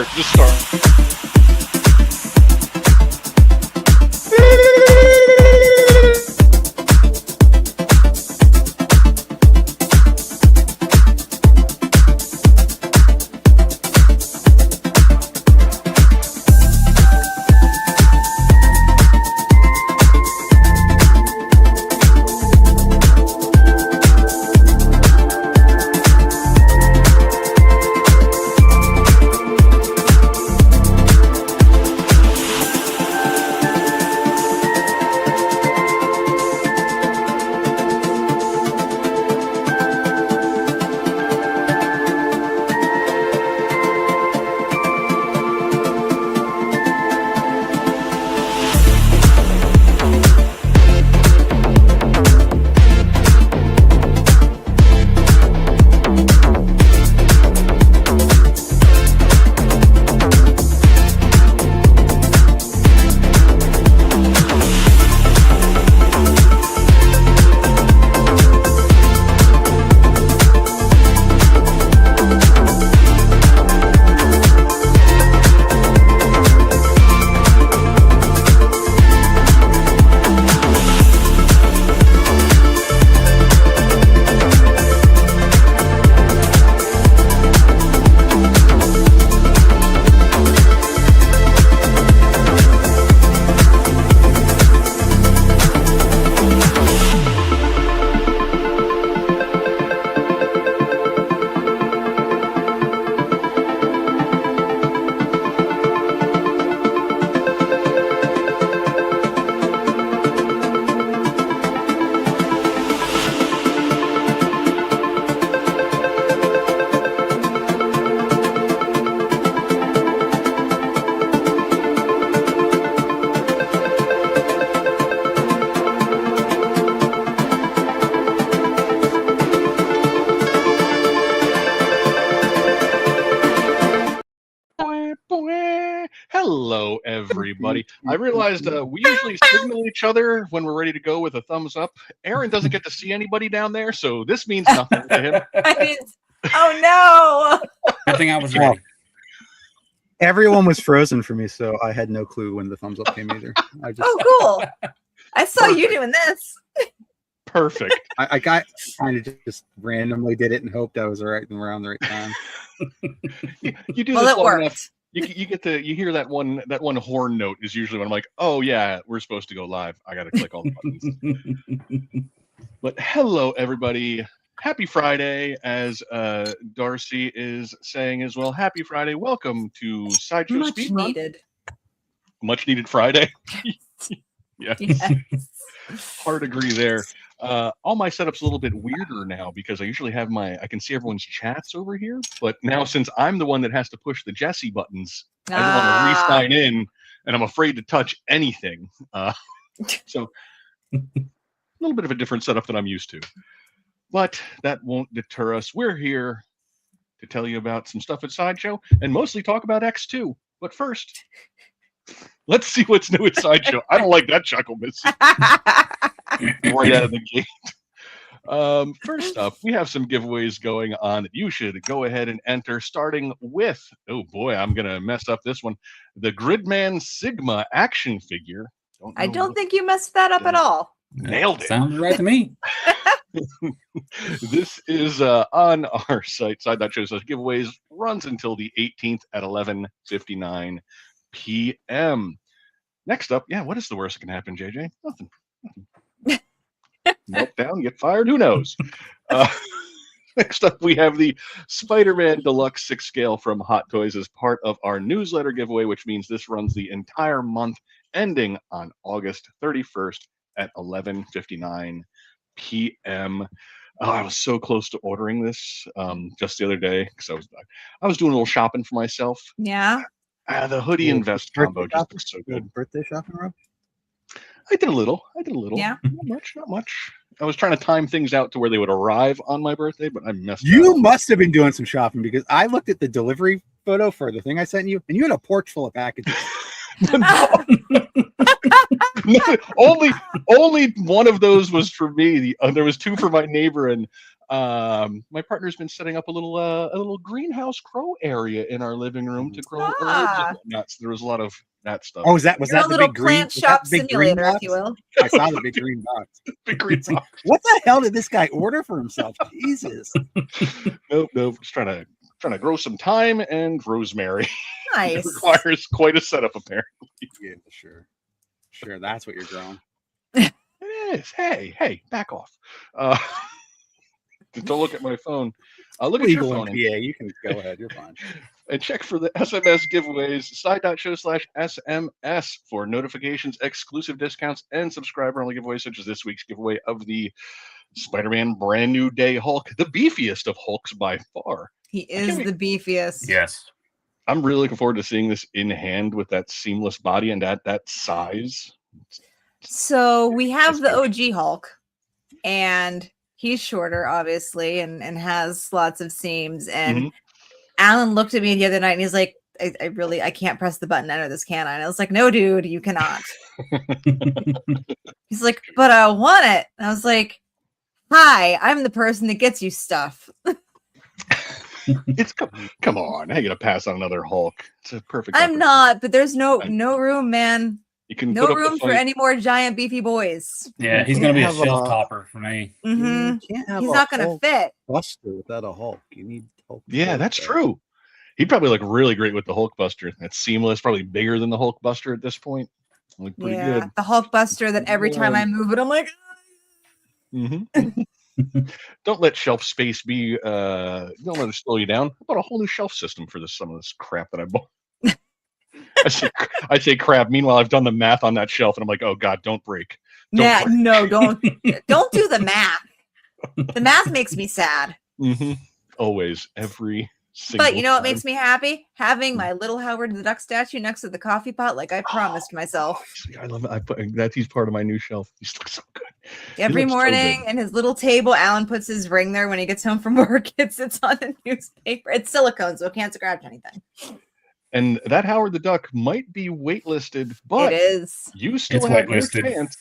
Just start. Hello, everybody. I realized we usually signal each other when we're ready to go with a thumbs up. Aaron doesn't get to see anybody down there, so this means nothing to him. Oh, no. I think I was ready. Everyone was frozen for me, so I had no clue when the thumbs up came either. Oh, cool. I saw you doing this. Perfect. I got kind of just randomly did it and hoped I was around the right time. You do well, this it long worked. enough. You get to hear that one horn note is usually when I'm like, oh yeah, we're supposed to go live. I got to click all the buttons. But hello, everybody. Happy Friday, as Darcy is saying as well. Happy Friday. Welcome to Sideshow Speedrun. Needed. Much needed Friday. Yeah. Yes. Hard agree there. All my setup's a little bit weirder now because I usually have I can see everyone's chats over here, but now since I'm the one that has to push the Jesse buttons, I don't want to re-sign in, and I'm afraid to touch anything. So a little bit of a different setup than I'm used to. But that won't deter us. We're here to tell you about some stuff at Sideshow and mostly talk about X2. But first, let's see what's new at Sideshow. I don't like that chuckle, Missy. Right out of the gate. First up, we have some giveaways going on that you should go ahead and enter, starting with, oh boy, I'm going to mess up this one, the Gridman Sigma action figure. I don't think you messed that up at all. Nailed it. Sounds right to me. This is on our site, side.show says giveaways, runs until the 18th at 11:59 p.m. Next up, yeah, what is the worst that can happen, JJ? Nothing. Melt down, get fired, who knows? Next up, we have the Spider-Man Deluxe 6 scale from Hot Toys as part of our newsletter giveaway, which means this runs the entire month, ending on August 31st at 11:59 p.m. Oh, I was so close to ordering this just the other day because I was doing a little shopping for myself. Yeah. The hoodie and vest combo just looks so good. Birthday shopping, Rob? I did a little. Yeah. Not much. I was trying to time things out to where they would arrive on my birthday, but I messed up. You must have been doing some shopping because I looked at the delivery photo for the thing I sent you, and you had a porch full of packages. only one of those was for me. There was two for my neighbor, and My partner's been setting up a little greenhouse grow area in our living room to grow herbs and whatnot. So there was a lot of that stuff. Oh, was that You're the a little big green? plant Was that shop the big green simulator, if box? you will. I saw the big green box. Big green box. What the hell did this guy order for himself? Jesus. Nope. Just trying to grow some thyme and rosemary. It Nice. requires quite a setup, apparently. Yeah, sure. That's what you're growing. It is. Hey, back off. Don't look at my phone. Look at your Legal phone. in PA. You can go ahead. You're fine. And check for the SMS giveaways, side.show/SMS for notifications, exclusive discounts, and subscriber-only giveaways, such as this week's giveaway of the Spider-Man Brand New Day Hulk, the beefiest of Hulks by far. He is the beefiest. Yes. I'm really looking forward to seeing this in hand with that seamless body and at that size. So we have the OG Hulk, and he's shorter, obviously, and has lots of seams. And Alan looked at me the other night and he's like, I can't press the button enter this, can I? And I was like, no, dude, you cannot. He's like, but I want it. And I was like, hi, I'm the person that gets you stuff. It's come on, I gotta pass on another Hulk. It's a perfect. I'm not, but there's no room, man. You can no put up room for any more giant beefy boys. Yeah, he's gonna be a shelf topper for me. Mm-hmm. He's not gonna fit. Buster without a Hulk. You need Hulk. Yeah, that's true. He'd probably look really great with the Hulk Buster. That's seamless, probably bigger than the Hulk Buster at this point. Look pretty good. The Hulk Buster that every time I move it, I'm like, Don't let shelf space be don't let it slow you down. I bought a whole new shelf system for some of this crap that I bought. I say crap. Meanwhile, I've done the math on that shelf, and I'm like, oh god, don't break. Don't do the math. The math makes me sad. Always, every single. But you know what makes me happy? Having my little Howard the Duck statue next to the coffee pot, like I promised myself. I love it. I put that. He's part of my new shelf. He looks so good. Every morning, and his little table. Alan puts his ring there when he gets home from work. It sits on the newspaper. It's silicone, so it can't scratch anything. And that Howard the Duck might be waitlisted, but it is. You still have your chance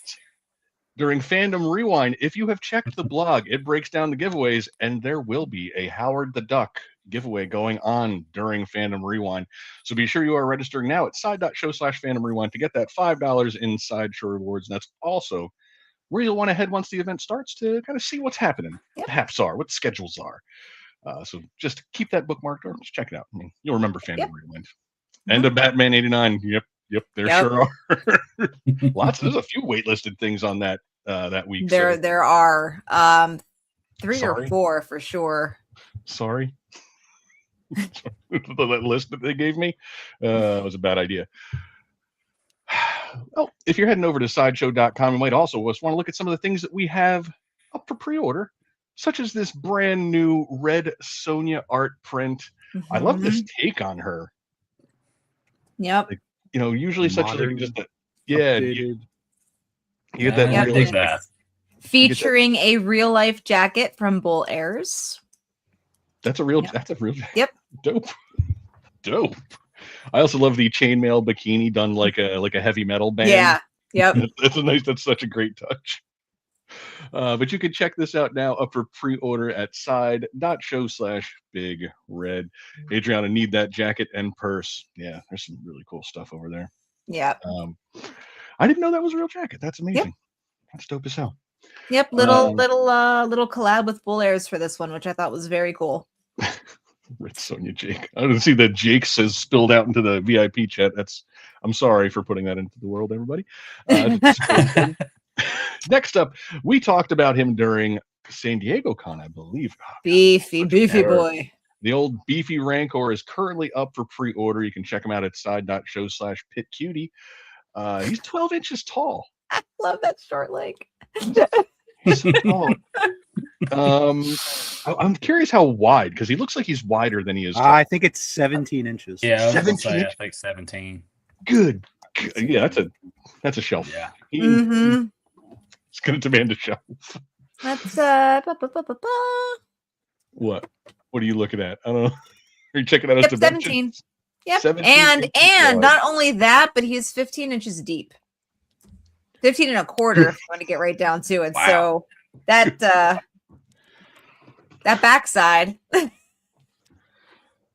during Fandom Rewind. If you have checked the blog, it breaks down the giveaways, and there will be a Howard the Duck giveaway going on during Fandom Rewind. So be sure you are registering now at side.show/Fandom Rewind to get that $5 in Sideshow rewards. And that's also where you'll want to head once the event starts to kind of see what's happening, what the haps are, what the schedules are. So just keep that bookmarked or just check it out. I mean, you'll remember Fandom Rewind. And a Batman 89. Yep, there sure are. There's a few waitlisted things on that week. There are 3 or 4 for sure. Sorry. That list that they gave me was a bad idea. Well, if you're heading over to sideshow.com, you might also want to look at some of the things that we have up for pre-order, such as this brand new Red Sonja art print. I love this take on her. Yep. Like, usually modern, such a you get that. I dig that. Featuring a real life jacket from Bull Airs. That's a real. That's a real. Yep. Dope. I also love the chainmail bikini done like a heavy metal band. Yeah. Yep. That's such a great touch. But you can check this out now up for pre-order at side.show/Big Red. Adriana, need that jacket and purse. Yeah, there's some really cool stuff over there. Yeah. I didn't know that was a real jacket. That's amazing. Yep. That's dope as hell. Yep, little collab with Bull Airs for this one, which I thought was very cool. Red Sonja Jake. I didn't see that Jake says spilled out into the VIP chat. I'm sorry for putting that into the world, everybody. Next up, we talked about him during San Diego Con, I believe. Beefy boy. The old beefy Rancor is currently up for pre-order. You can check him out at side.show/pitcutie. He's 12 inches tall. I love that short leg. I'm curious how wide, because he looks like he's wider than he is tall. I think it's 17 inches. Yeah, 17. I think 17. Good. Yeah, that's a shelf. Yeah. It's going to demand a shelf. That's What are you looking at? I don't know. Are you checking out his dimensions? 17. Yep. 17 and not only that, but he's 15 inches deep. 15 and a quarter if you want to get right down to it. Wow. So that That backside.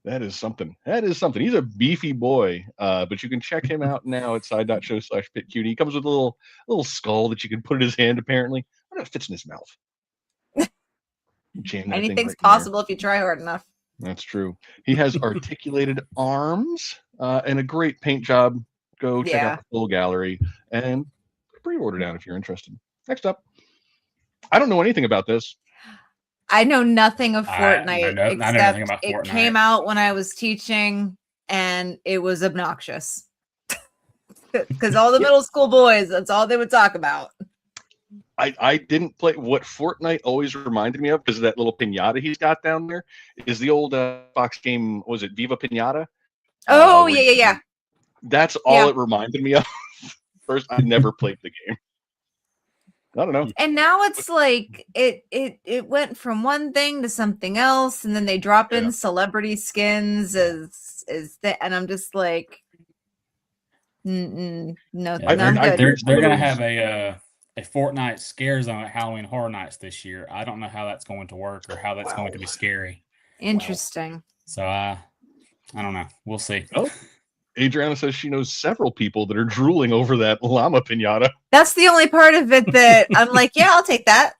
That is something. That is something. He's a beefy boy, but you can check him out now at side.show/pitcutie. He comes with a little skull that you can put in his hand, apparently. I don't know if it fits in his mouth. Jam that thing Anything's right in there. possible if you try hard enough. That's true. He has articulated arms and a great paint job. Go check out the full gallery and pre-order down if you're interested. Next up. I don't know anything about this. I know nothing of Fortnite I know except nothing about it Fortnite. came out when I was teaching and it was obnoxious. Because all the middle school boys, that's all they would talk about. I didn't play. What Fortnite always reminded me of, because of that little pinata he's got down there, is the old Fox game. Was it Viva Pinata? Oh, yeah. That's all it reminded me of. First, I never played the game. I don't know. And now it's like it went from one thing to something else, and then they drop in celebrity skins as and I'm just like, no, They're gonna have a Fortnite scare zone at Halloween Horror Nights this year. I don't know how that's going to work or how that's going to be scary. Interesting. So I don't know. We'll see. Oh. Adriana says she knows several people that are drooling over that llama pinata. That's the only part of it that I'm like, yeah, I'll take that.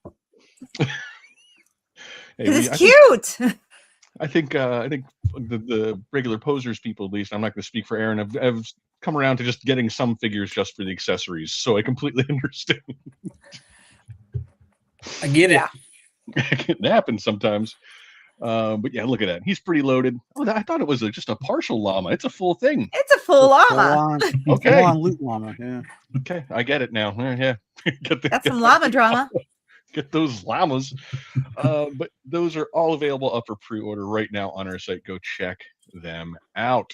It's cute. I think the regular posers people, at least, I'm not going to speak for Aaron, have come around to just getting some figures just for the accessories. So I completely understand. I get it. It happens sometimes. But yeah, look at that. He's pretty loaded. Oh, I thought it was just a partial llama. It's a full thing. It's a full llama. Okay. Full on loot llama. Yeah. Okay, I get it now. Yeah. That's some llama drama. Get those llamas. But those are all available up for pre-order right now on our site. Go check them out.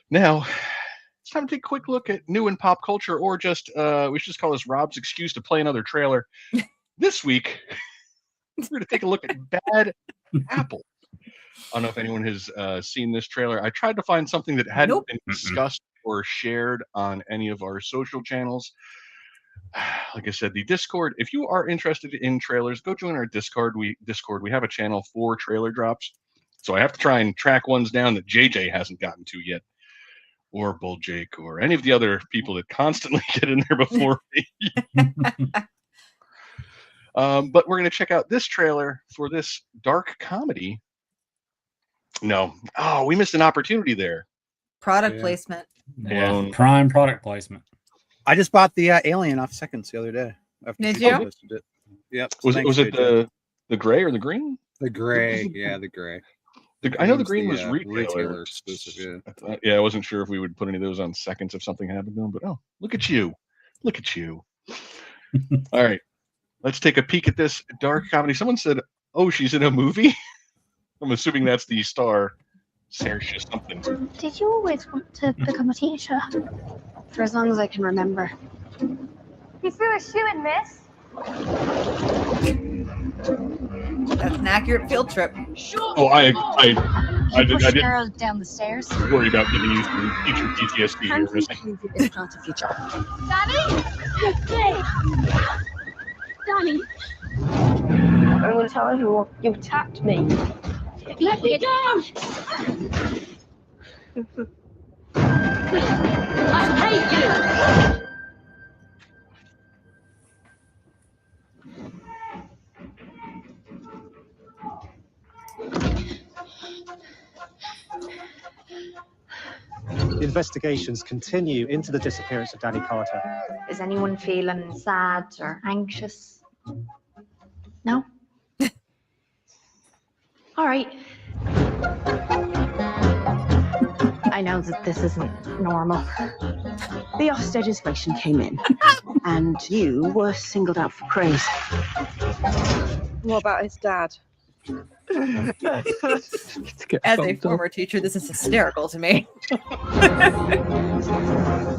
Now, it's time to take a quick look at new in pop culture, or just we should just call this Rob's excuse to play another trailer. This week, we're going to take a look at Bad Apple. I don't know if anyone has seen this trailer. I tried to find something that hadn't been discussed or shared on any of our social channels. Like I said, the Discord, if you are interested in trailers, go join our Discord. We have a channel for trailer drops. So I have to try and track ones down that JJ hasn't gotten to yet, or Bull Jake, or any of the other people that constantly get in there before me. But we're going to check out this trailer for this dark comedy. No. Oh, we missed an opportunity there. Product placement. Yeah. Prime product placement. I just bought the Alien off Seconds the other day. Did you? It. Yep. Was it the gray or the green? The gray. Yeah, the gray. I know the green was retailer exclusive. Yeah, I wasn't sure if we would put any of those on Seconds if something happened to them. But oh, look at you. Look at you. All right. Let's take a peek at this dark comedy. Someone said, oh, she's in a movie? I'm assuming that's the star, Saoirse something. Did you always want to become a teacher? For as long as I can remember. You threw a shoe in, miss. That's an accurate field trip. Oh, I did girl down the stairs. worry about getting used to teacher PTSD here for a second. This part of your job. Danny! Danny! I'm going to tell everyone you attacked me. Let me down! I hate you! The investigations continue into the disappearance of Danny Carter. Is anyone feeling sad or anxious? No? All right. I know that this isn't normal. The Ofsted legislation came in, and you were singled out for praise. What about his dad? As a former teacher, this is hysterical to me.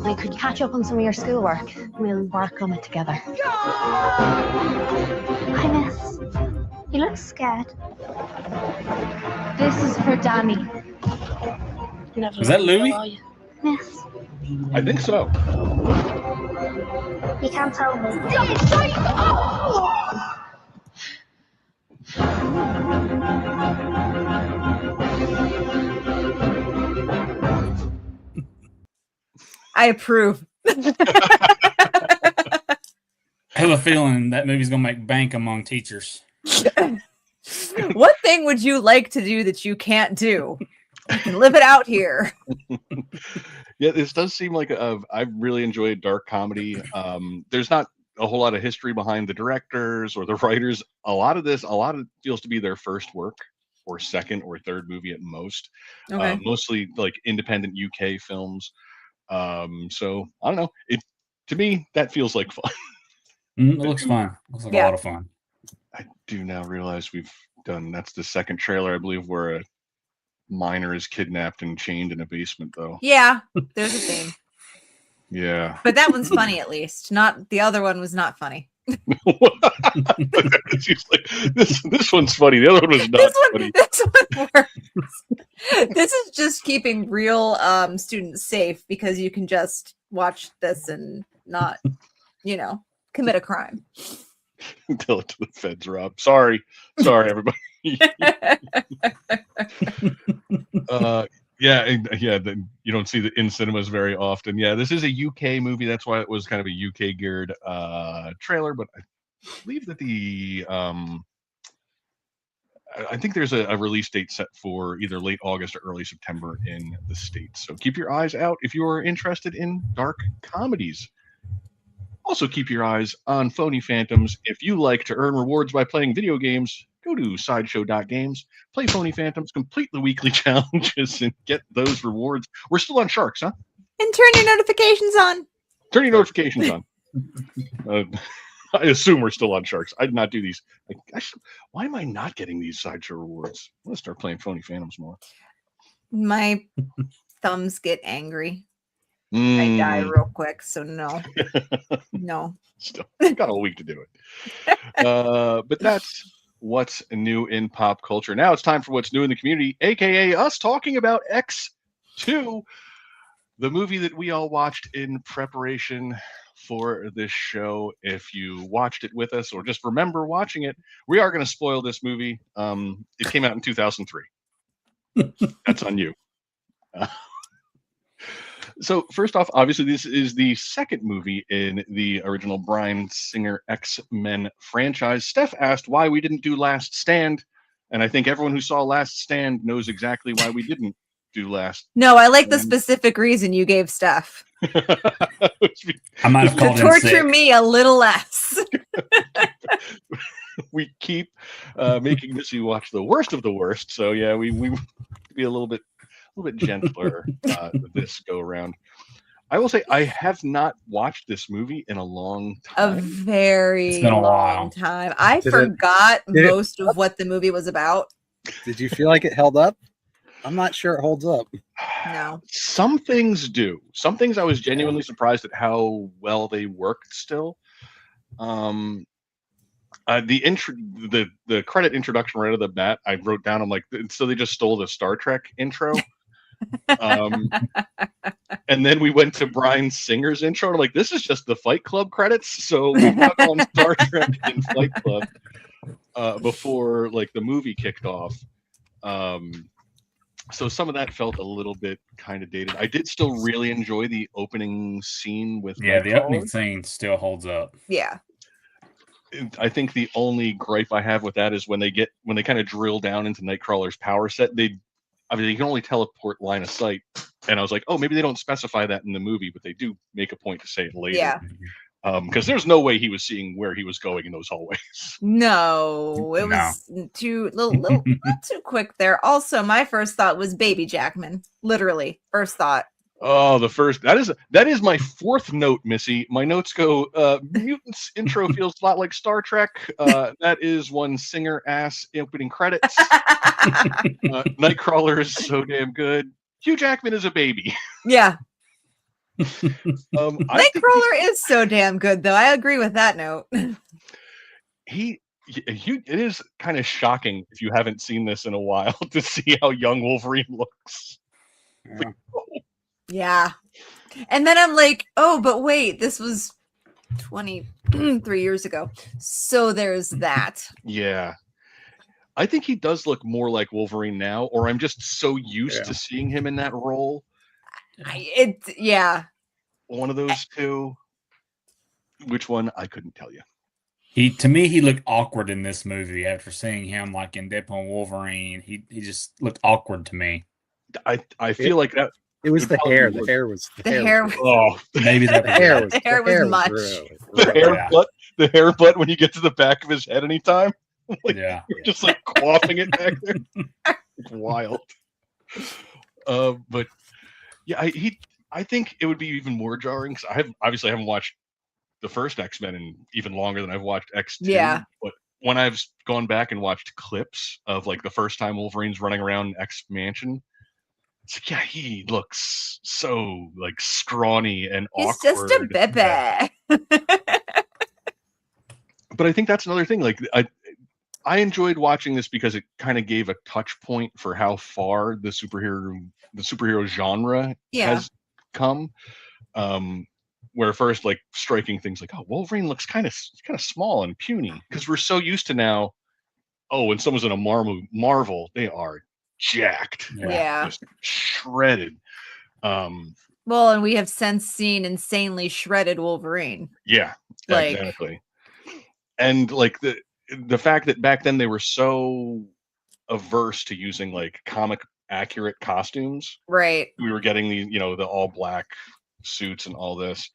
We could catch up on some of your schoolwork. We'll work on it together. Hi, miss. You look scared. This is for Danny. Was that Louis? Miss. I think so. You can't tell me. I approve. I have a feeling that movie's gonna make bank among teachers. What thing would you like to do that you can't do? You can live it out here. Yeah, this does seem like I really enjoyed dark comedy. There's not a whole lot of history behind the directors or the writers. A lot of it feels to be their first work or second or third movie at most. Okay. Mostly like independent UK films. So I don't know. To me, that feels like fun. It looks fun. Looks like a lot of fun. I do now realize that's the second trailer, I believe, where a minor is kidnapped and chained in a basement, though. Yeah, there's a theme. Yeah. But that one's funny, at least. Not the other one was not funny. She's like, this one's funny. The other one was not funny. This one works. This is just keeping real students safe because you can just watch this and not, commit a crime. Tell it to the feds, Rob. Sorry, everybody. Yeah. You don't see in cinemas very often. Yeah, this is a UK movie. That's why it was kind of a UK geared trailer. But I believe that I think there's a release date set for either late August or early September in the States. So keep your eyes out if you are interested in dark comedies. Also, keep your eyes on Phony Phantoms. If you like to earn rewards by playing video games, go to sideshow.games, play Phony Phantoms, complete the weekly challenges, and get those rewards. We're still on Sharks, huh? And turn your notifications on. Turn your notifications on. I assume we're still on Sharks. I did not do these. Why am I not getting these Sideshow rewards? I'm going to start playing Phony Phantoms more. My thumbs get angry. I die real quick, so no. No. Still got a week to do it. But that's what's new in pop culture. Now it's time for what's new in the community, aka us talking about X2, the movie that we all watched in preparation for this show. If you watched it with us or just remember watching it, we are going to spoil this movie. It came out in 2003. That's on you. So first off, obviously, this is the second movie in the original Bryan Singer X-Men franchise. Steph asked why we didn't do Last Stand, and I think everyone who saw Last Stand knows exactly why we didn't do Last. No, I like the specific reason you gave Steph. I might have called to torture me a little less. We keep making Missy watch the worst of the worst, so yeah, we be a little bit gentler this go around. I will say I have not watched this movie in a long time. A very long time. I forgot most of what the movie was about. Did you feel like it held up? I'm not sure it holds up. No. Some things do. Some things I was genuinely surprised at how well they worked still. The credit introduction right out of the bat, I wrote down, I'm like, so they just stole the Star Trek intro. And then we went to Bryan Singer's intro. And I'm like, this is just the Fight Club credits. So we got on Star Trek and Fight Club before like the movie kicked off. So some of that felt a little bit kind of dated. I did still really enjoy the opening scene with the opening scene still holds up. Yeah. I think the only gripe I have with that is when they kind of drill down into Nightcrawler's power set, you can only teleport line of sight. And I was like, oh, maybe they don't specify that in the movie, but they do make a point to say it later. Yeah. Because there's no way he was seeing where he was going in those hallways. No, it was too little too quick there. Also, my first thought was Baby Jackman. Literally, first thought. Oh, that is my fourth note, Missy. My notes go, Mutants intro feels a lot like Star Trek. That is one Singer ass opening credits. Nightcrawler is so damn good. Hugh Jackman is a baby. Yeah. Nightcrawler is so damn good, though. I agree with that note. It is kind of shocking if you haven't seen this in a while to see how young Wolverine looks. Yeah. Yeah. And then I'm like, oh, but wait, this was 23 years ago. So there's that. Yeah. I think he does look more like Wolverine now, or I'm just so used to seeing him in that role. Yeah. One of those two. Which one? I couldn't tell you. To me, he looked awkward in this movie after seeing him like in Deadpool and Wolverine. He just looked awkward to me. I feel like that. It was the hair. The hair was Oh, maybe that the hair was the hair was much. The hair butt when you get to the back of his head anytime. Like, yeah, just like quaffing it back there. It's wild. But yeah, I think it would be even more jarring because I haven't watched the first X-Men in even longer than I've watched X2. Yeah. But when I've gone back and watched clips of like the first time Wolverine's running around X Mansion, it's like, yeah, he looks so like scrawny and He's awkward. just a bebe. But I think that's another thing. Like I enjoyed watching this because it kind of gave a touch point for how far the superhero genre has come. Where first, like, striking things like, oh, Wolverine looks kind of small and puny because we're so used to now. Oh, when someone's in a Marvel, they are jacked, just shredded. Well, and we have since seen insanely shredded Wolverine. Yeah, exactly. And like the fact that back then they were so averse to using like comic accurate costumes, right? We were getting the the all black suits and all this.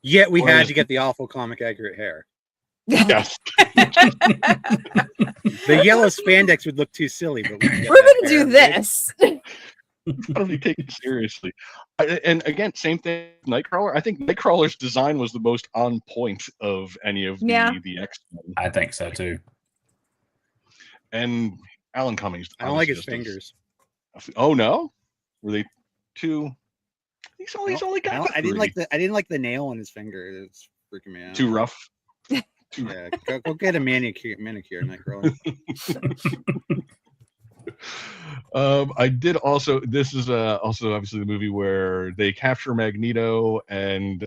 Yet we had to get the awful comic accurate hair. Yes. The yellow spandex would look too silly, but we're going to do this. I don't really take it seriously. And again, same thing with Nightcrawler. I think Nightcrawler's design was the most on point of any of the X-Men. I think so too. And Alan Cummings. I don't like his fingers. Oh no? Were they too? He's only got. I didn't like the nail on his finger. It's freaking me out. Too rough. Yeah, go get a manicure, Nightcrawler. I did also. This is also obviously the movie where they capture Magneto, and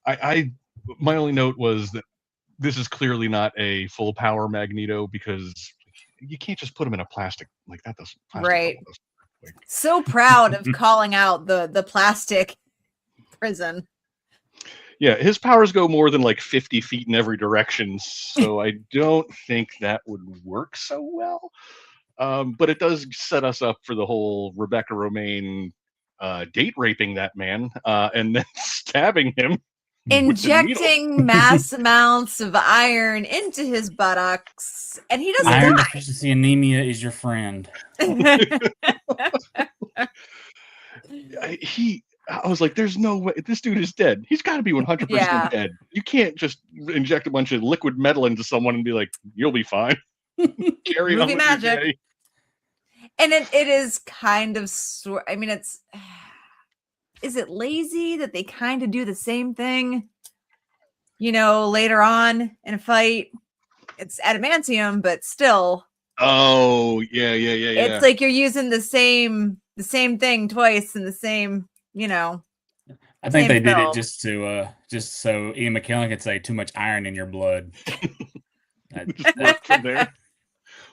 my only note was that this is clearly not a full power Magneto because you can't just put him in a plastic like that. Doesn't right? So proud of calling out the plastic prison. Yeah, his powers go more than like 50 feet in every direction, so I don't think that would work so well. But it does set us up for the whole Rebecca Romijn date raping that man and then stabbing him. Injecting mass amounts of iron into his buttocks, and he doesn't Iron die. deficiency anemia is your friend. I was like, there's no way this dude is dead. He's got to be 100% dead. You can't just inject a bunch of liquid metal into someone and be like, you'll be fine. Carry on with magic. your day. And it is kind of I mean, is it lazy that they kind of do the same thing? Later on in a fight, it's adamantium, but still. Oh, yeah. It's like you're using the same thing twice in the same, I think they did it just so Ian McKellen could say too much iron in your blood. From there.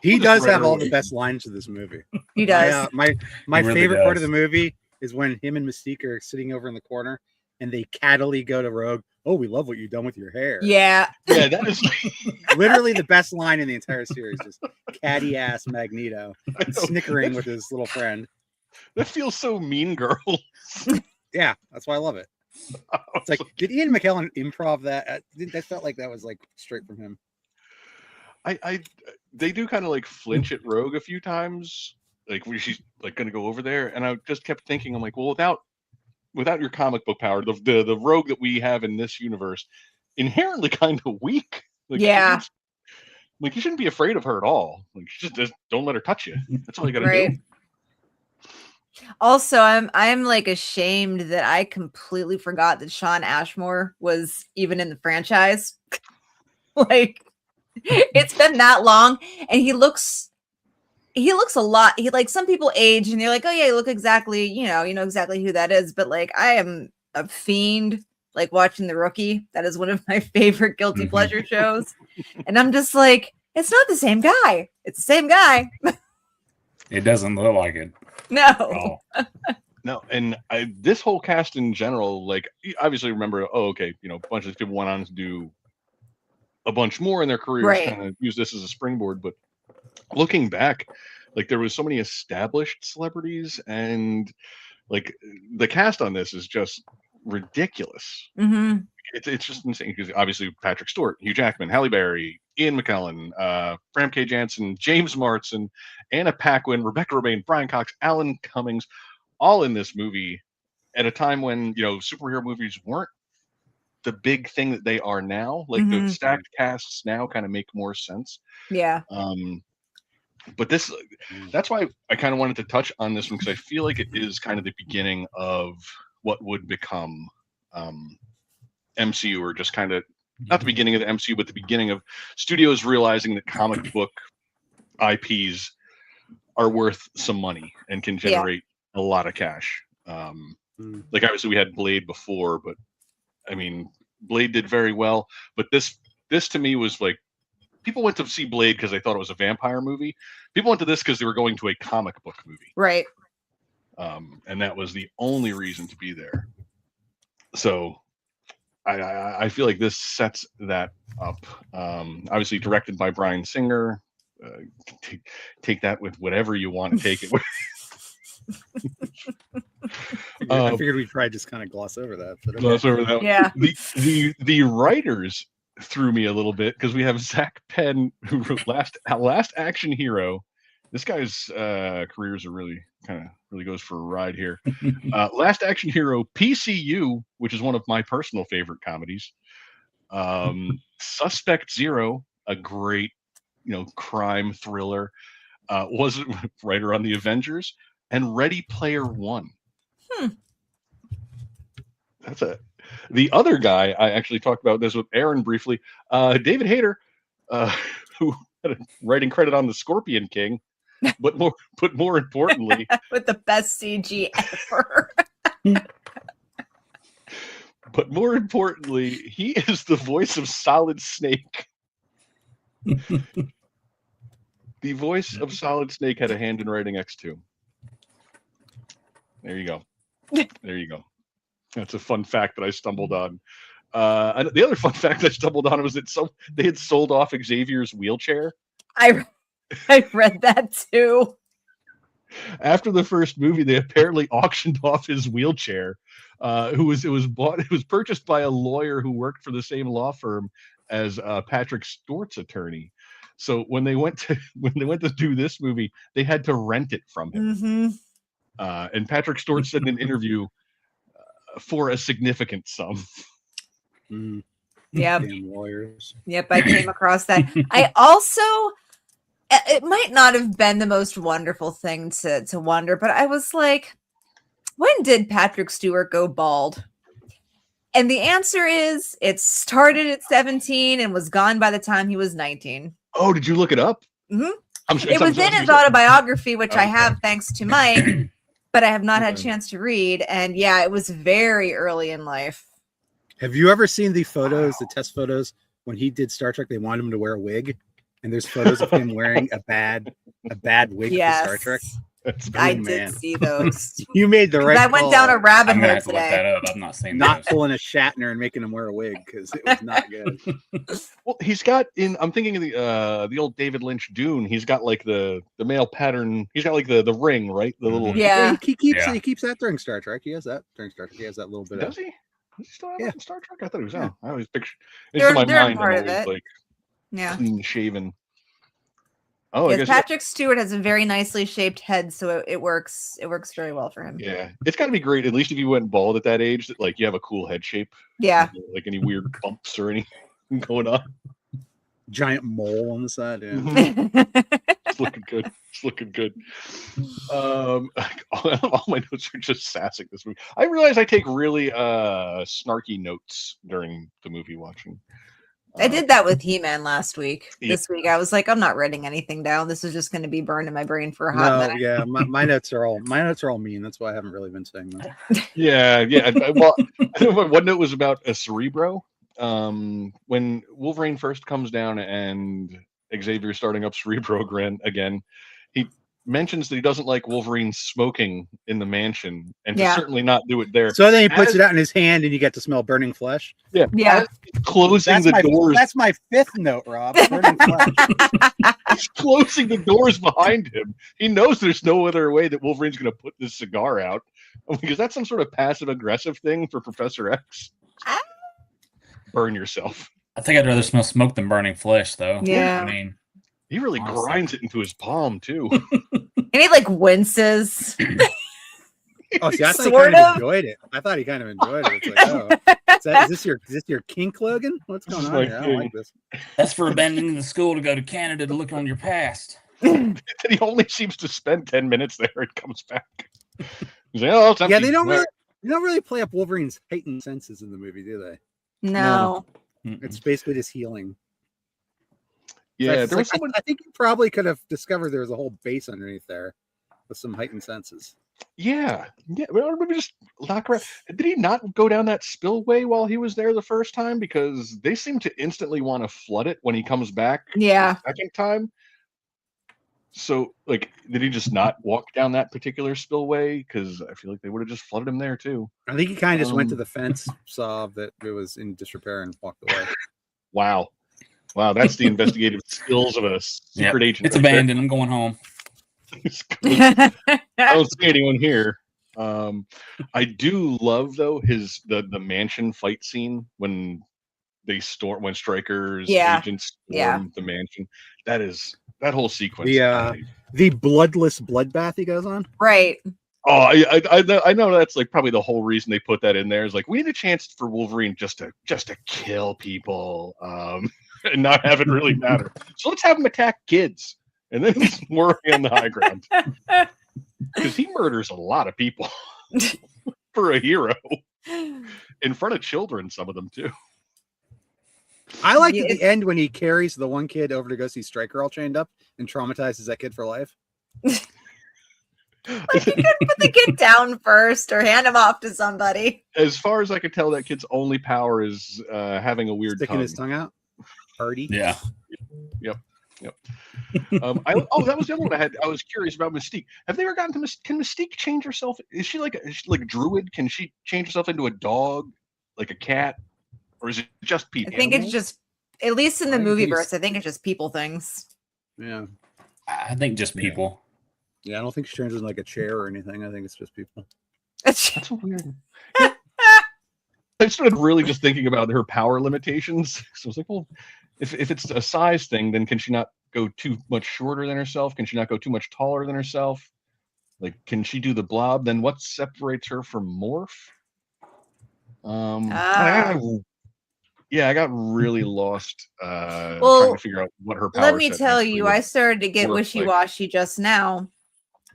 He does have all the best lines of this movie. He does. My favorite part of the movie is when him and Mystique are sitting over in the corner and they cattily go to Rogue. Oh, we love what you've done with your hair. Yeah. Yeah, that is literally the best line in the entire series. Just catty ass Magneto snickering with his little friend. That feels so Mean Girls. Yeah, that's why I love it. It's like, did Ian McKellen improv that? That felt like that was like straight from him. They do kind of like flinch at Rogue a few times, like when she's like going to go over there, and I just kept thinking, I'm like, well, without your comic book power, the Rogue that we have in this universe, inherently kind of weak. Like, yeah. Like, you shouldn't be afraid of her at all. Like, just don't let her touch you. That's all you got to do. Also, I'm like ashamed that I completely forgot that Shawn Ashmore was even in the franchise. Like, it's been that long, and he looks a lot. He, like, some people age and they're like, oh yeah, you look exactly, you know exactly who that is. But like, I am a fiend like watching The Rookie. That is one of my favorite guilty pleasure shows, and I'm just like, It's not the same guy. It's the same guy. It doesn't look like it. No. No, and this whole cast in general, like, obviously remember, okay, a bunch of these people went on to do a bunch more in their careers, Right. kind of use this as a springboard. But looking back, like, there was so many established celebrities, and like the cast on this is just ridiculous. Mm-hmm. It's just insane because obviously Patrick Stewart, Hugh Jackman, Halle Berry, Ian McKellen, Bram K. Jansen, James Marsden, Anna Paquin, Rebecca Romaine, Brian Cox, Alan Cummings, all in this movie at a time when superhero movies weren't the big thing that they are now. Like the stacked casts now kind of make more sense. Yeah. But that's why I kind of wanted to touch on this one, because I feel like it is kind of the beginning of what would become MCU, or just kind of not the beginning of the MCU, but the beginning of studios realizing that comic book IPs are worth some money and can generate a lot of cash. Like obviously we had Blade before, but I mean Blade did very well, but this to me was like, people went to see Blade because they thought it was a vampire movie. People went to this because they were going to a comic book movie. Right. And that was the only reason to be there. So I feel like this sets that up. Obviously directed by Bryan Singer. Take that with whatever you want to take it with. I figured we'd probably just kind of gloss over that. But gloss over that. Yeah. The writers threw me a little bit, because we have Zach Penn, who wrote Last Action Hero. This guy's careers are really goes for a ride here. Last Action Hero, PCU, which is one of my personal favorite comedies. Suspect Zero, a great crime thriller. Was writer on the Avengers, and Ready Player One. That's it. The other guy, I actually talked about this with Aaron briefly, David Hayter, who had a writing credit on The Scorpion King, but more importantly, with the best CG ever. But more importantly, he is the voice of Solid Snake. The voice of Solid Snake had a hand in writing X2. There you go. There you go. That's a fun fact that I stumbled on. The other fun fact I stumbled on was that they had sold off Xavier's wheelchair. I read that too. After the first movie, they apparently auctioned off his wheelchair. It was purchased by a lawyer who worked for the same law firm as Patrick Stewart's attorney. So when they went to do this movie, they had to rent it from him. And Patrick Stewart said in an interview, for a significant sum. Yep. Damn lawyers. Yep, I came across that. I also, it might not have been the most wonderful thing to wonder, but I was like, when did Patrick Stewart go bald? And the answer is, it started at 17 and was gone by the time he was 19. Oh, did you look it up? It was in his autobiography, which I have thanks to Mike, but I have not had a chance to read. And yeah, it was very early in life. Have you ever seen the photos, the test photos, when he did Star Trek? They wanted him to wear a wig, and there's photos of him wearing a bad wig for Star Trek. I did see those. You made the right call. I went down a rabbit hole today. Look that up. I'm not saying not pulling a Shatner and making him wear a wig, because it was not good. Well, he's got I'm thinking of the old David Lynch Dune. He's got like the male pattern. He's got like the ring, right? The little He keeps that during Star Trek. He has that during Star Trek. He has that little bit. Does he? Does he still have that in Star Trek? I thought he was out. I always picture they're in my mind. part I'm of always it. Like clean shaven. Oh, yes, Patrick Stewart has a very nicely shaped head, so it works. It works very well for him. Yeah, it's got to be great. At least if you went bald at that age, that like you have a cool head shape. Yeah. Like any weird bumps or anything going on. Giant mole on the side. Yeah. It's looking good. It's looking good. All my notes are just sassing this movie. I realize I take really snarky notes during the movie watching. I did that with He-Man last week. This week, I was like, I'm not writing anything down. This is just going to be burned in my brain for a hot minute. Yeah, my notes are all mean. That's why I haven't really been saying that. Yeah. Well, one note was about a Cerebro. When Wolverine first comes down and Xavier starting up Cerebro again, he mentions that he doesn't like Wolverine smoking in the mansion, and to certainly not do it there. So then he puts it out in his hand, and you get to smell burning flesh. Yeah. Closing the doors. That's my 5th note, Rob. Burning flesh. He's closing the doors behind him. He knows there's no other way that Wolverine's going to put this cigar out. Because that's some sort of passive-aggressive thing for Professor X. Burn yourself. I think I'd rather smell smoke than burning flesh, though. Yeah. I mean, he really grinds it into his palm, too. And he like winces. Oh, see, I thought he kind of enjoyed it. I thought he kind of enjoyed it. It's like, oh, is this your kink, Logan? What's going on here? I don't like this. That's for abandoning the school to go to Canada to look on your past. And he only seems to spend 10 minutes there and comes back. He's like, oh, yeah, they don't really play up Wolverine's heightened senses in the movie, do they? No. It's basically just healing. Yeah, there was someone. I think you probably could have discovered there was a whole base underneath there with some heightened senses. Yeah. Well, maybe just lock around. Did he not go down that spillway while he was there the first time? Because they seem to instantly want to flood it when he comes back. Yeah. The second time. So, like, did he just not walk down that particular spillway? Because I feel like they would have just flooded him there too. I think he kind of just went to the fence, saw that it was in disrepair, and walked away. Wow, that's the investigative skills of a secret agent. It's abandoned. I'm going home. I don't see anyone here. I do love though the mansion fight scene when Stryker's agents storm the mansion. That whole sequence. The bloodless bloodbath he goes on. Right. Oh, I know that's like probably the whole reason they put that in there is like we need a chance for Wolverine just to kill people and not have it really matter. So let's have him attack kids, and then he's more on the high ground because he murders a lot of people for a hero in front of children. Some of them too. I like at the end when he carries the one kid over to go see Stryker all chained up and traumatizes that kid for life. Like you could put the kid down first or hand him off to somebody. As far as I can tell, that kid's only power is having a weird sticking his tongue out. Party. Yeah. Yep. That was the other one I had. I was curious about Mystique. Have they ever gotten to Can Mystique change herself? Is she like a druid? Can she change herself into a dog, like a cat? Or is it just people? I think it's just, at least in the movieverse, I think it's just people things. Yeah. I think just people. Yeah, I don't think she turns into like a chair or anything. I think it's just people. That's weird. I started really just thinking about her power limitations. So I was like, well, if it's a size thing, then can she not go too much shorter than herself? Can she not go too much taller than herself? Like, can she do the blob? Then what separates her from Morph? I got really lost trying to figure out what her power. Let me tell you, I started to get wishy-washy just now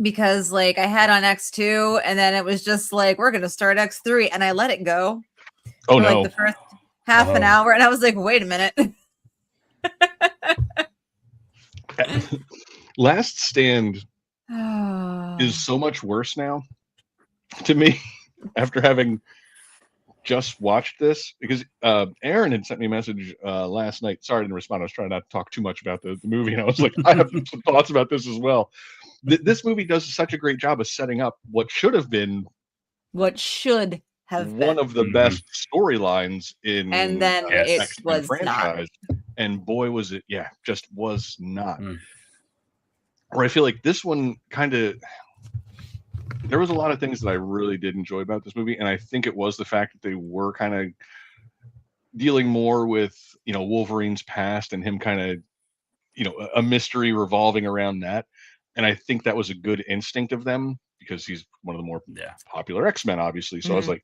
because like I had on X2 and then it was just like, we're going to start X3 and I let it go. Oh, for, no. Like the first half an hour and I was like, wait a minute. Last Stand is so much worse now to me after having just watched this because Aaron had sent me a message last night. Sorry I didn't respond. I was trying not to talk too much about the movie, and I was like, I have some thoughts about this as well. This movie does such a great job of setting up what should have been one of the best storylines in and then it X-Men was franchise. not. And boy, was it just was not. Or I feel like this one kind of. There was a lot of things that I really did enjoy about this movie, and I think it was the fact that they were kind of dealing more with, Wolverine's past and him kind of, a mystery revolving around that. And I think that was a good instinct of them because he's one of the more popular X-Men, obviously. So I was like,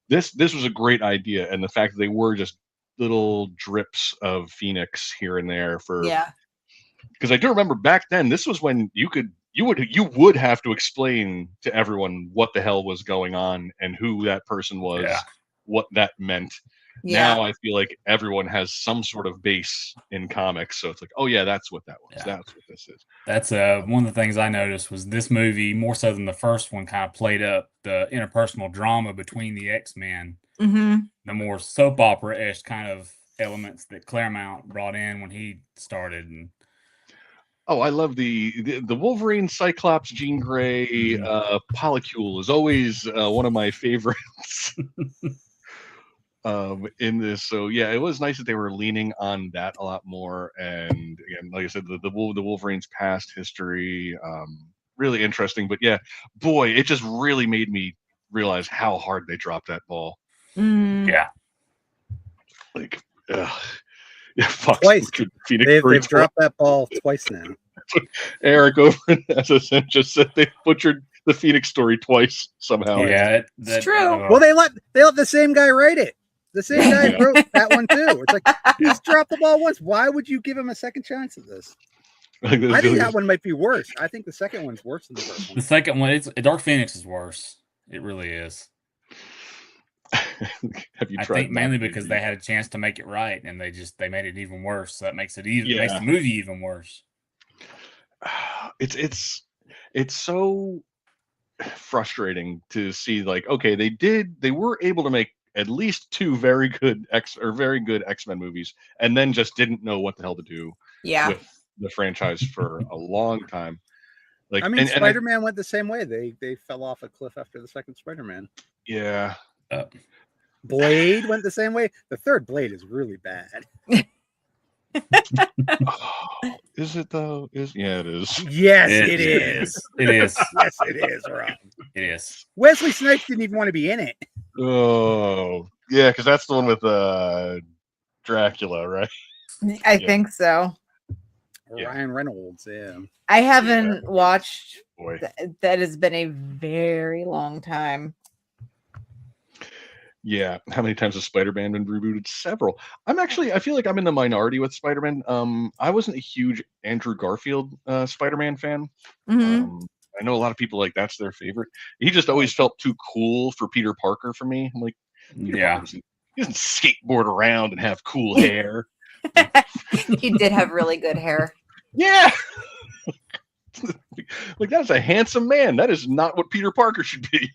this was a great idea, and the fact that they were just little drips of Phoenix here and there because I do remember back then this was when you would have to explain to everyone what the hell was going on and who that person was, what that meant. Now I feel like everyone has some sort of base in comics, so it's like, oh yeah, that's what that was. That's what this is. That's one of the things I noticed was this movie, more so than the first one, kind of played up the interpersonal drama between the X-Men, the more soap opera-ish kind of elements that Claremont brought in when he started, and Oh, I love the Wolverine, Cyclops, Jean Grey, Polycule is always one of my favorites in this. So yeah, it was nice that they were leaning on that a lot more. And again, like I said, the Wolverine's past history, really interesting. But yeah, boy, it just really made me realize how hard they dropped that ball. Yeah. Like, yeah, Fox Twice. Phoenix They've dropped that ball twice now. Eric over in SSN just said they butchered the Phoenix story twice somehow. Yeah, It's true. Well, they let the same guy write it. The same guy wrote that one too. It's like he's dropped the ball once. Why would you give him a second chance at this? I think that one might be worse. I think the second one's worse than the first one. The second one, Dark Phoenix is worse. It really is. Have you tried? I think mainly because they had a chance to make it right, and they made it even worse. So that makes it makes the movie even worse. It's so frustrating to see. Like, okay, they were able to make at least two very good X-Men movies, and then just didn't know what the hell to do with the franchise for a long time. Like, I mean, Spider-Man went the same way. They fell off a cliff after the second Spider-Man. Yeah. Blade went the same way. The third Blade is really bad. Is it though? It is. Yes, it is. It is. Yes, it is, Rob. It is. Wesley Snipes didn't even want to be in it. Oh, yeah, because that's the one with Dracula, right? I think so. Ryan Reynolds, yeah. I haven't watched. That has been a very long time. Yeah, how many times has Spider-Man been rebooted? Several. I feel like I'm in the minority with Spider-Man. I wasn't a huge Andrew Garfield Spider-Man fan. I know a lot of people like that's their favorite. He just always felt too cool for Peter Parker for me. I'm like, Peter Parker doesn't skateboard around and have cool hair. He did have really good hair. Yeah. Like, that is a handsome man. That is not what Peter Parker should be.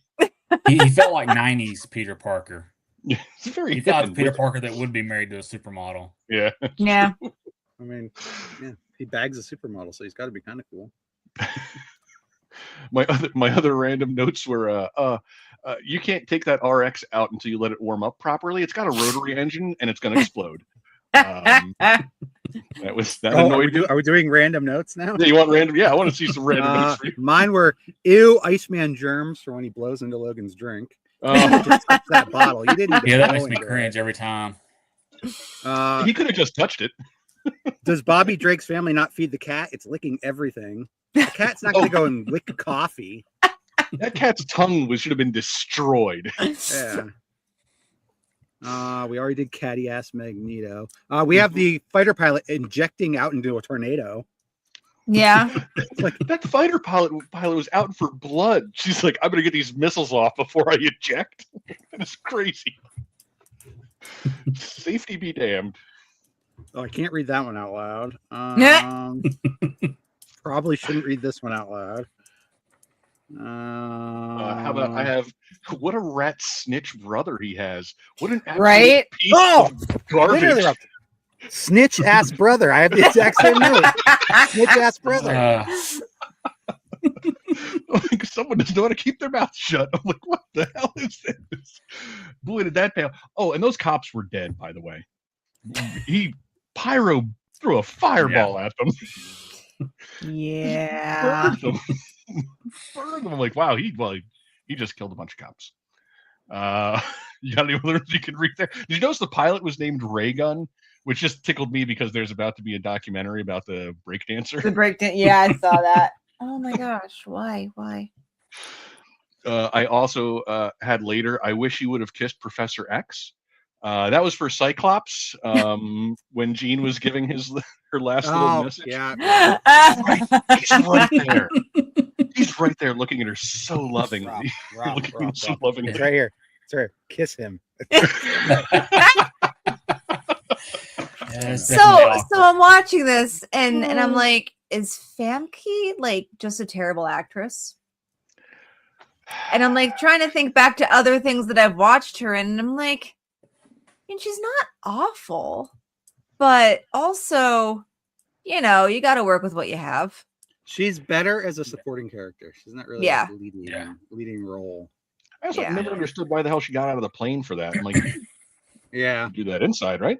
He felt like 90s Peter Parker. Yeah, it's very. He thought Peter Parker that would be married to a supermodel. Yeah. Yeah. I mean, yeah, he bags a supermodel, so he's got to be kind of cool. My other random notes were you can't take that RX out until you let it warm up properly. It's got a rotary engine and it's going to explode. That annoyed me. Are we doing random notes now? Yeah, you want random? Yeah, I want to see some random notes for you. Mine were ew, Iceman germs for when he blows into Logan's drink. Just touch that bottle. You didn't. Yeah, that makes me cringe every time. He could have just touched it. Does Bobby Drake's family not feed the cat? It's licking everything. The cat's not going to go and lick coffee. That cat's tongue should have been destroyed. Yeah. We already did catty ass Magneto. We have the fighter pilot injecting out into a tornado. Yeah. Like, that fighter pilot was out for blood. She's like, I'm gonna get these missiles off before I eject. That is crazy. Safety be damned. Oh, I can't read that one out loud. Probably shouldn't read this one out loud. How about I have what a rat snitch brother he has. What an right piece of garbage. Snitch ass brother. I have the exact same note. Snitch ass brother. Like, someone doesn't know how to keep their mouth shut. I'm like, what the hell is this? Boy, did that pay off. Oh, and those cops were dead, by the way. Pyro threw a fireball at them. Yeah. Burned them. I'm like, wow, he just killed a bunch of cops. You got any other you can read there? Did you notice the pilot was named Raygun, which just tickled me because there's about to be a documentary about the breakdancer. The breakdance. Yeah, I saw that. Oh my gosh, why? I also had later. I wish you would have kissed Professor X. That was for Cyclops when Jean was giving her last little message. Yeah. He's right there. He's right there looking at her so lovingly. Rob, lovingly. It's right here. It's right here. Kiss him. So I'm watching this and I'm like, is Famke like just a terrible actress? And I'm like trying to think back to other things that I've watched her in, and I'm like, I mean, she's not awful, but also you know, you got to work with what you have. She's better as a supporting character. She's not really like leading role. I also never understood why the hell she got out of the plane for that. I'm like, yeah, do that inside, right?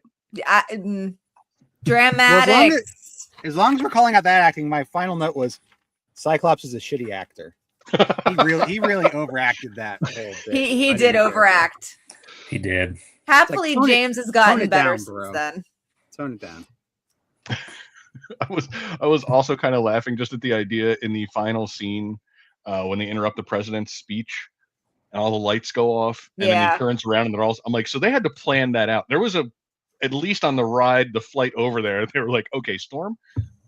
Dramatic. Well, as long as we're calling out that acting, my final note was Cyclops is a shitty actor. he really overacted that whole bit. He did overact. He did. Happily, like, James has gotten better down, since bro. then. Tone it down. I was also kind of laughing just at the idea in the final scene when they interrupt the president's speech and all the lights go off and then he turns around and they're all. I'm like, so they had to plan that out. There was at least on the ride, the flight over there, they were like, okay, Storm,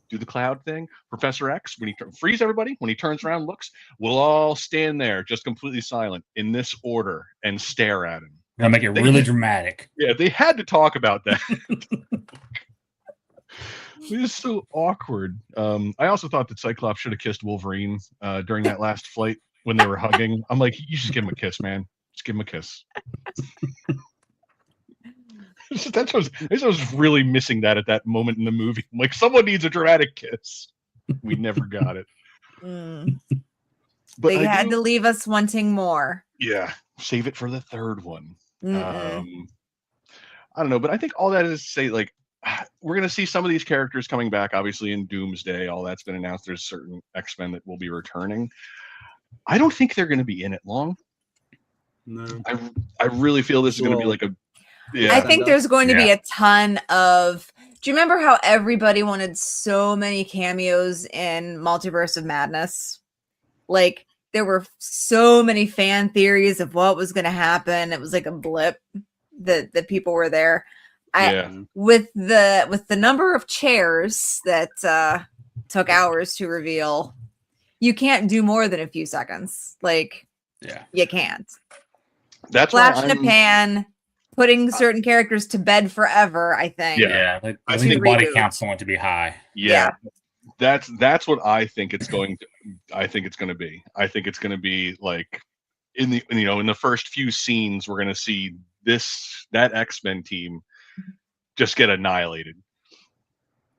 do the cloud thing. Professor X, when he freeze everybody, when he turns around, looks, we'll all stand there just completely silent in this order and stare at him. Gonna make it really dramatic. Yeah, they had to talk about that. It was so awkward. I also thought that Cyclops should have kissed Wolverine during that last flight when they were hugging. I'm like, you just give him a kiss, man. Just give him a kiss. I was really missing that at that moment in the movie. I'm like, someone needs a dramatic kiss. We never got it. But they had to leave us wanting more. Yeah, save it for the third one. I don't know, but I think all that is to say, like, we're going to see some of these characters coming back, obviously, in Doomsday. All that's been announced. There's certain X-Men that will be returning. I don't think they're going to be in it long. No. I really feel this is going to be like a... Yeah. I think there's going to be a ton of... Do you remember how everybody wanted so many cameos in Multiverse of Madness? Like, there were so many fan theories of what was going to happen. It was like a blip that people were there. With the number of chairs that took hours to reveal, you can't do more than a few seconds. Like, you can't. That's flash in a pan, putting certain characters to bed forever. I think. I think the body count's going to be high. That's what I think it's going to. I think it's going to be. I think it's going to be like in the first few scenes we're going to see that X-Men team just get annihilated.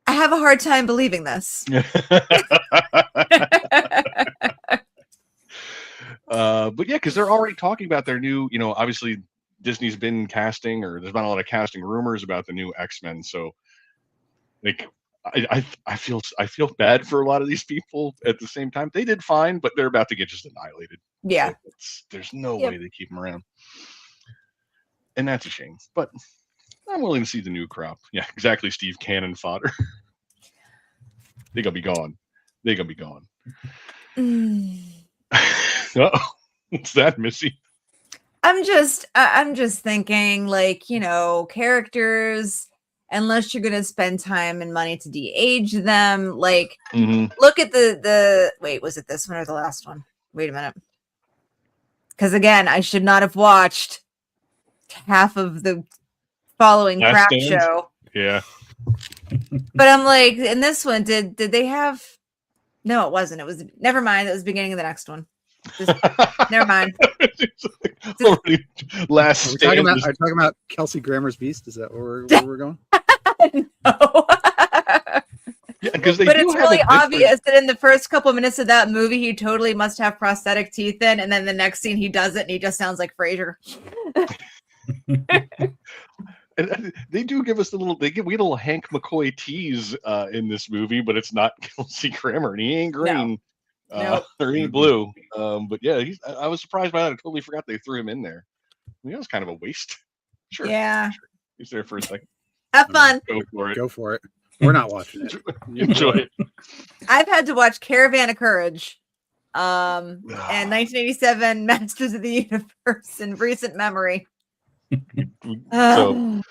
I have a hard time believing this. But yeah, because they're already talking about their new, obviously Disney's been casting, or there's been a lot of casting rumors about the new X-Men. So, like, I feel bad for a lot of these people. At the same time, they did fine, but they're about to get just annihilated. Yeah, so there's no way they keep them around, and that's a shame. But I'm willing to see the new crop. Yeah, exactly. Steve, cannon fodder. They're gonna be gone. They're gonna be gone. Uh-oh. What's that, Missy? I'm just thinking, like, characters, unless you're gonna spend time and money to de-age them, like, look at the wait, was it this one or the last one? Wait a minute. Because again, I should not have watched half of the following crap show. Yeah. But I'm like, in this one, did they have... No, it wasn't. It was... Never mind. It was the beginning of the next one. Never mind. Last are we talking about Kelsey Grammer's Beast? Is that where we're going? No. Yeah, because but it's really obvious that in the first couple of minutes of that movie, he totally must have prosthetic teeth in, and then the next scene he doesn't, and he just sounds like Frasier. And they do give us we get a little Hank McCoy tease in this movie, but it's not Kelsey Grammer, and he ain't green. Or he ain't blue. But yeah, I was surprised by that. I totally forgot they threw him in there. I mean, that was kind of a waste. Sure. Yeah. Sure. He's there for a second. Have fun. Go for it. We're not watching it. Enjoy it. I've had to watch Caravan of Courage and 1987 Masters of the Universe in recent memory. So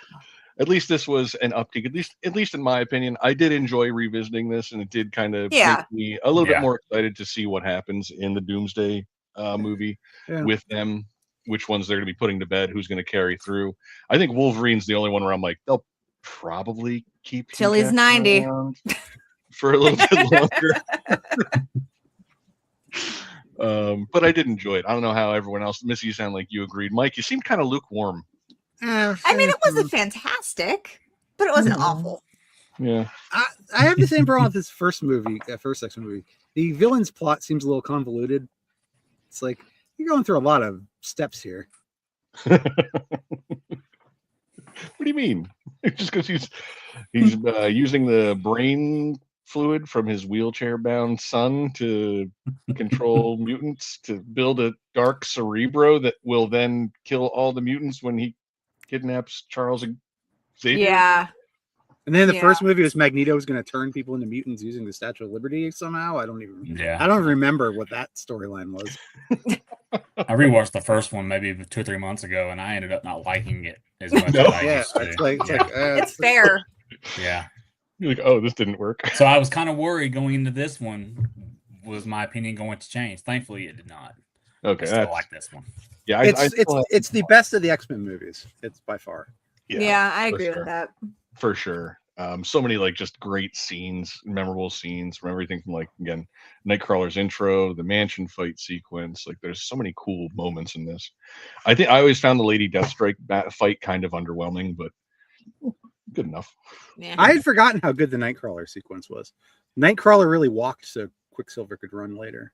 at least this was an uptick. At least in my opinion, I did enjoy revisiting this, and it did kind of make me a little bit more excited to see what happens in the Doomsday movie with them. Which ones they're going to be putting to bed? Who's going to carry through? I think Wolverine's the only one where I'm like, they'll probably keep till he's 90 for a little bit longer. But I did enjoy it. I don't know how everyone else. Missy, you sound like you agreed. Mike, you seemed kind of lukewarm. I mean, it wasn't fantastic, but it wasn't awful. Yeah. I have the same problem with this first X-Men movie. The villain's plot seems a little convoluted. It's like you're going through a lot of steps here. What do you mean? Just because he's using the brain fluid from his wheelchair-bound son to control mutants to build a dark Cerebro that will then kill all the mutants when he kidnaps Charles Xavier? Yeah. And then the first movie was Magneto was going to turn people into mutants using the Statue of Liberty somehow. I don't even remember what that storyline was. I rewatched the first one maybe 2 or 3 months ago, and I ended up not liking it as much as I used to. It's fair. Yeah. You're like, oh, this didn't work. So I was kind of worried going into this one. Was my opinion going to change? Thankfully, it did not. Okay, I still like this one. Yeah, it's the best of the X-Men movies. It's by far. Yeah, I agree with that. For sure. So many like just great scenes, memorable scenes from everything from like, again, Nightcrawler's intro, the mansion fight sequence. Like there's so many cool moments in this. I think I always found the Lady Deathstrike fight kind of underwhelming, but good enough. Yeah. I had forgotten how good the Nightcrawler sequence was. Nightcrawler really walked so Quicksilver could run later.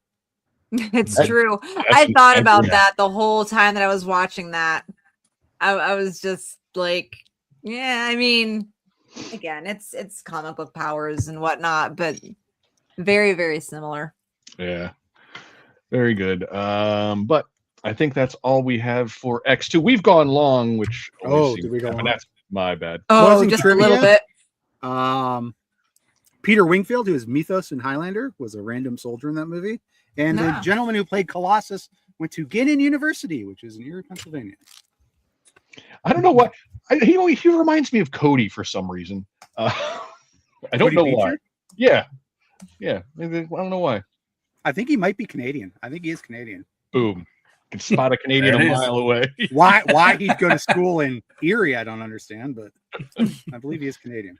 It's true. I thought about that the whole time that I was watching that. I was just like, yeah, I mean, again, it's comic book powers and whatnot, but very, very similar. Yeah, very good. But I think that's all we have for X2. We've gone long, which did we go long? That's my bad. Oh, just a little bit. Peter Wingfield, who is Mythos in Highlander, was a random soldier in that movie, and the gentleman who played Colossus went to Ginnon University, which is in Erie, Pennsylvania. I don't know why. He reminds me of Cody for some reason. I don't know why. Yeah. I don't know why. I think he might be Canadian. I think he is Canadian. Boom. Can spot a Canadian a mile away. Why he'd go to school in Erie, I don't understand, but I believe he is Canadian.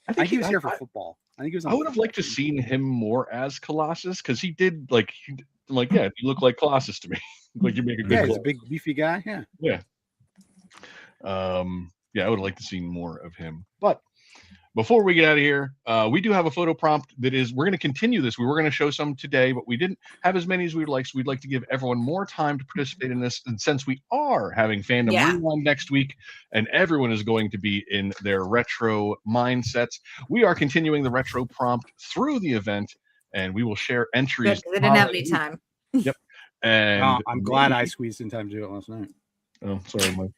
I think he was here for football. I think he was. I would have liked to seen him more as Colossus because he did you look like Colossus to me. Like you make a good. He's a big beefy guy. Yeah. I would like to see more of him. But before we get out of here, we do have a photo prompt that we're going to continue this. We were going to show some today, but we didn't have as many as we'd like. So we'd like to give everyone more time to participate in this. And since we are having Fandom Rewind next week, and everyone is going to be in their retro mindsets, we are continuing the retro prompt through the event, and we will share entries. Good, they didn't have any time. Yep. And I'm glad I squeezed in time to do it last night. Oh, sorry, Mike.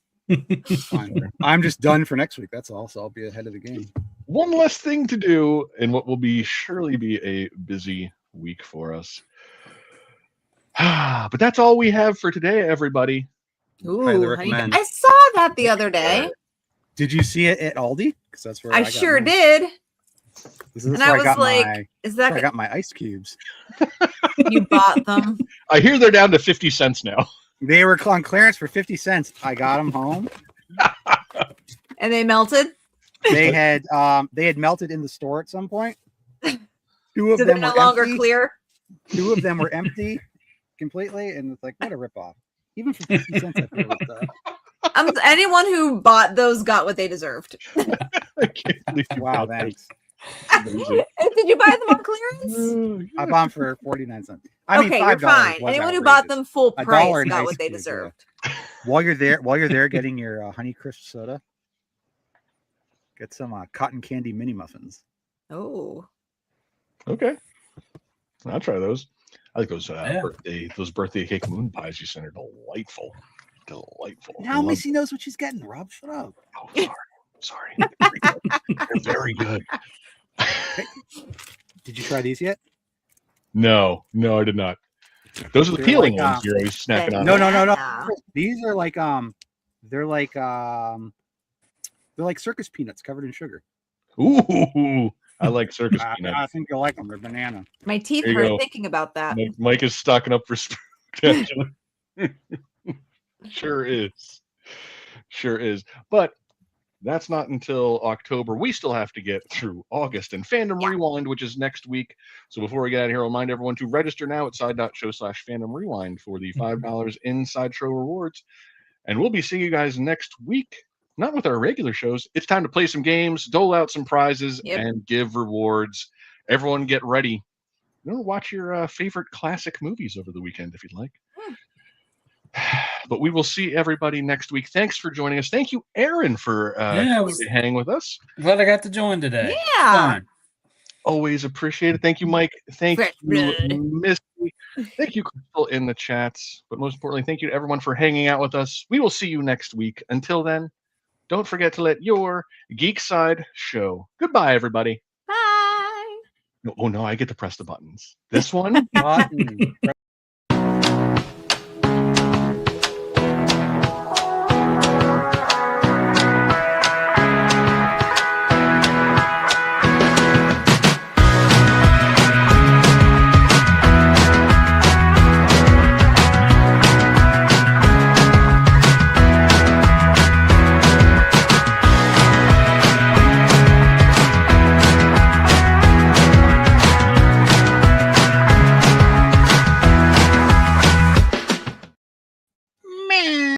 I'm just done for next week. That's all. So I'll be ahead of the game. One less thing to do in what will surely be a busy week for us. But that's all we have for today, everybody. Ooh, I saw that the other day. Did you see it at Aldi? Because that's where I sure did. And I was like, "Is that?" I got my ice cubes. You bought them. I hear they're down to 50 cents now. They were on clearance for 50 cents. I got them home. And they melted? They had melted in the store at some point. Two of them were no longer empty. Clear. 2 of them were empty completely, and it's like, what a ripoff. Even for 50 cents, I thought it was, anyone who bought those got what they deserved. Wow, thanks. Did you buy them on clearance? I bought them for 49 cents. Okay, you're fine. Anyone who bought them full price got what they deserved. While you're there getting your Honeycrisp soda, get some cotton candy mini muffins. Oh. Okay. I'll try those. I like those birthday cake moon pies you sent are delightful. Delightful. Now Missy knows what she's getting, Rob. Shut up. Oh, sorry. They're very good. Did you try these yet? No, I did not. Those are the peeling ones you're always snacking on. No. These are like they're like circus peanuts covered in sugar. Ooh, I like circus peanuts. I think you'll like them. They're banana. My teeth hurt thinking about that. Mike is stocking up for spectacular. Sure is. But that's not until October. We still have to get through August and Fandom Rewind, which is next week. So before we get out of here, I'll remind everyone to register now at side.show/Fandom Rewind for the $5 in Sideshow rewards. And we'll be seeing you guys next week not with our regular shows. It's time to play some games, dole out some prizes, Yep. and give rewards. Everyone get ready. Watch your favorite classic movies over the weekend if you'd like. But we will see everybody next week. Thanks for joining us. Thank you, Aaron, for hanging with us. Glad I got to join today. Yeah. Fun. Always appreciate it. Thank you, Mike. Thank Fresh you, blood. Misty. Thank you, Crystal, in the chats. But most importantly, thank you to everyone for hanging out with us. We will see you next week. Until then, don't forget to let your geek side show. Goodbye, everybody. Bye. Oh, no, I get to press the buttons. This one? Button.